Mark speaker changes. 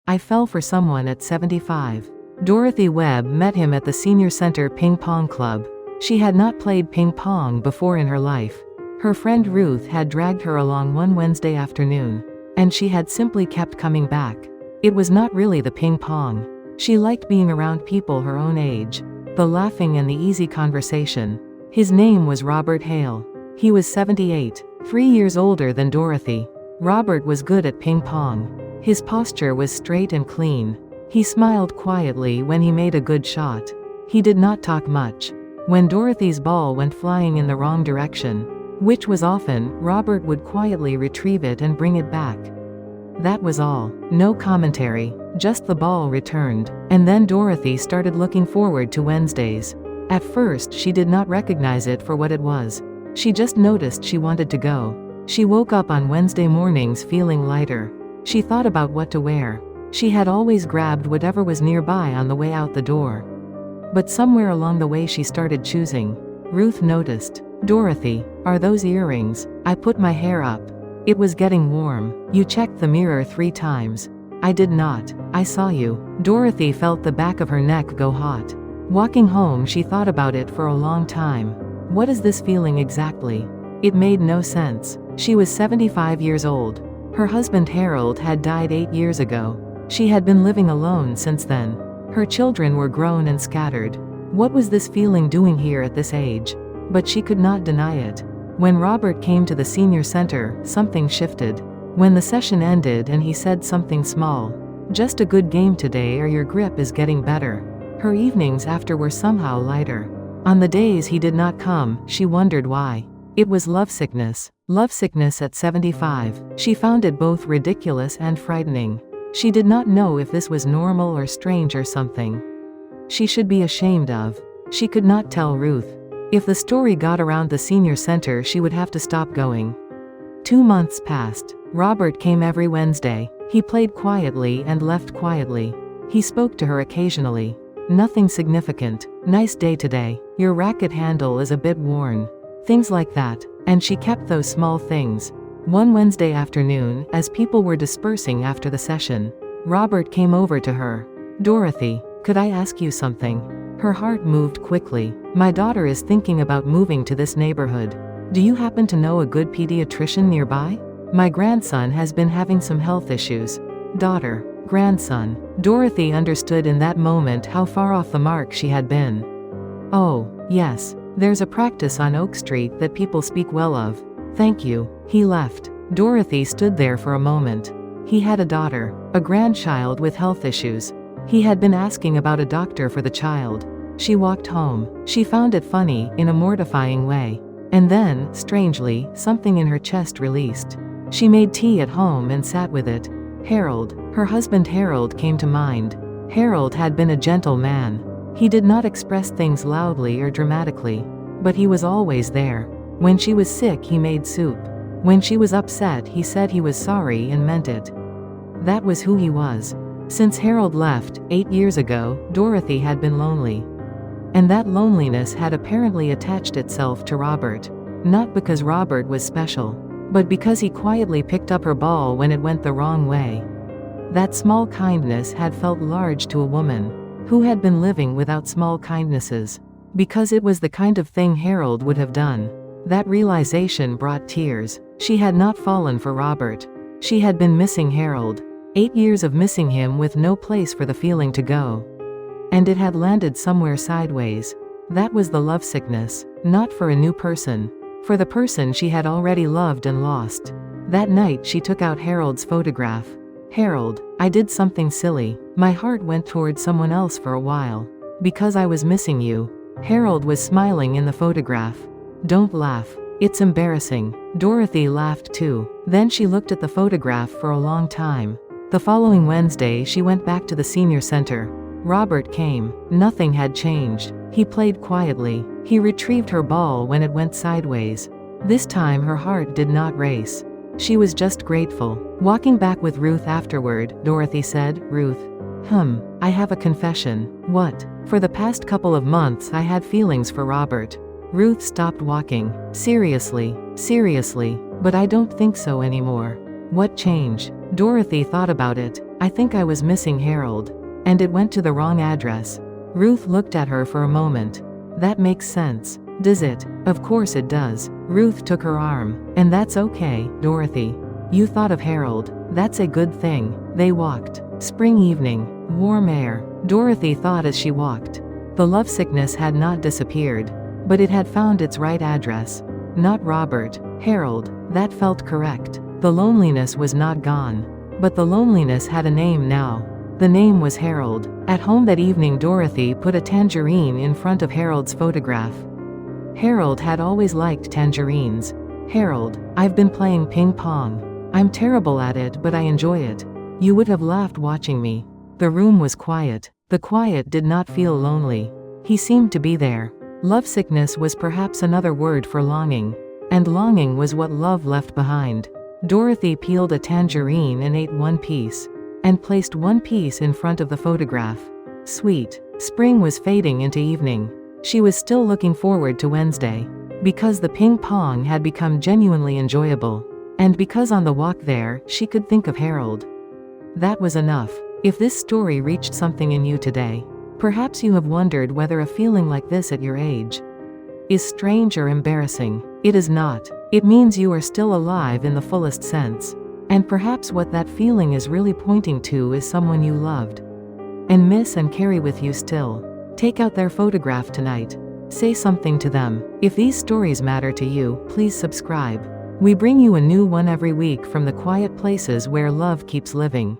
Speaker 1: I fell for someone at 75. Dorothy Webb met him at the Senior Center Ping Pong Club. She had not played ping pong before in her life. Her friend Ruth had dragged her along one Wednesday afternoon, and she had simply kept coming back. It was not really the ping pong. She liked being around people her own age, the laughing and the easy conversation. His name was Robert Hale. He was 78, 3 years older than Dorothy. Robert was good at ping pong. His posture was straight and clean. He smiled quietly when he made a good shot. He did not talk much. When Dorothy's ball went flying in the wrong direction, which was often, Robert would quietly retrieve it and bring it back. That was all. No commentary, just the ball returned. And then Dorothy started looking forward to Wednesdays. At first she did not recognize it for what it was. She just noticed she wanted to go. She woke up on Wednesday mornings feeling lighter. She thought about what to wear. She had always grabbed whatever was nearby on the way out the door. But somewhere along the way she started choosing. Ruth noticed. "Dorothy, are those earrings?" I put my hair up. It was getting warm. "You checked the mirror 3 times. I did not. I saw you." Dorothy felt the back of her neck go hot. Walking home she thought about it for a long time. What is this feeling exactly? It made no sense. She was 75 years old. Her husband Harold had died 8 years ago. She had been living alone since then. Her children were grown and scattered. What was this feeling doing here at this age? But she could not deny it. When Robert came to the senior center, something shifted. When the session ended and he said something small, "Just a good game today or your grip is getting better," her evenings after were somehow lighter. On the days he did not come, she wondered why. It was lovesickness. Lovesickness at 75. She found it both ridiculous and frightening. She did not know if this was normal or strange or something she should be ashamed of. She could not tell Ruth. If the story got around the senior center she would have to stop going. 2 months passed. Robert came every Wednesday. He played quietly and left quietly. He spoke to her occasionally. Nothing significant. "Nice day today. Your racket handle is a bit worn." Things like that. And she kept those small things. One Wednesday afternoon, as people were dispersing after the session, Robert came over to her. "Dorothy, could I ask you something?" Her heart moved quickly. "My daughter is thinking about moving to this neighborhood. Do you happen to know a good pediatrician nearby? My grandson has been having some health issues." Daughter, grandson. Dorothy understood in that moment how far off the mark she had been. "Oh, yes. There's a practice on Oak Street that people speak well of. Thank you." He left. Dorothy stood there for a moment. He had a daughter, a grandchild with health issues. He had been asking about a doctor for the child. She walked home. She found it funny, in a mortifying way. And then, strangely, something in her chest released. She made tea at home and sat with it. Harold, her husband Harold, came to mind. Harold had been a gentle man. He did not express things loudly or dramatically. But he was always there. When she was sick he made soup. When she was upset he said he was sorry and meant it. That was who he was. Since Harold left, 8 years ago, Dorothy had been lonely. And that loneliness had apparently attached itself to Robert. Not because Robert was special, but because he quietly picked up her ball when it went the wrong way. That small kindness had felt large to a woman who had been living without small kindnesses. Because it was the kind of thing Harold would have done. That realization brought tears. She had not fallen for Robert. She had been missing Harold. 8 years of missing him with no place for the feeling to go. And it had landed somewhere sideways. That was the lovesickness. Not for a new person. For the person she had already loved and lost. That night she took out Harold's photograph. "Harold, I did something silly. My heart went toward someone else for a while. Because I was missing you." Harold was smiling in the photograph. "Don't laugh. It's embarrassing." Dorothy laughed too. Then she looked at the photograph for a long time. The following Wednesday she went back to the senior center. Robert came. Nothing had changed. He played quietly. He retrieved her ball when it went sideways. This time her heart did not race. She was just grateful. Walking back with Ruth afterward, Dorothy said, "Ruth. I have a confession." "What?" "For the past couple of months I had feelings for Robert." Ruth stopped walking. Seriously. But I don't think so anymore." "What changed?" Dorothy thought about it. I think I was missing Harold. And it went to the wrong address. Ruth looked at her for a moment. That makes sense. Does it? Of course it does. Ruth took her arm. And that's okay, Dorothy. You thought of Harold. That's a good thing. They walked. Spring evening. Warm air. Dorothy thought as she walked. The lovesickness had not disappeared. But it had found its right address. Not Robert. Harold. That felt correct. The loneliness was not gone. But the loneliness had a name now. The name was Harold. At home that evening, Dorothy put a tangerine in front of Harold's photograph. Harold had always liked tangerines. Harold, I've been playing ping pong. I'm terrible at it, but I enjoy it. You would have laughed watching me. The room was quiet. The quiet did not feel lonely. He seemed to be there. Lovesickness was perhaps another word for longing. And longing was what love left behind. Dorothy peeled a tangerine and ate one piece. And placed one piece in front of the photograph. Sweet. Spring was fading into evening. She was still looking forward to Wednesday. Because the ping pong had become genuinely enjoyable. And because on the walk there, she could think of Harold. That was enough. If this story reached something in you today, perhaps you have wondered whether a feeling like this at your age is strange or embarrassing. It is not. It means you are still alive in the fullest sense. And perhaps what that feeling is really pointing to is someone you loved and miss and carry with you still. Take out their photograph tonight. Say something to them. If these stories matter to you, please subscribe. We bring you a new one every week from the quiet places where love keeps living.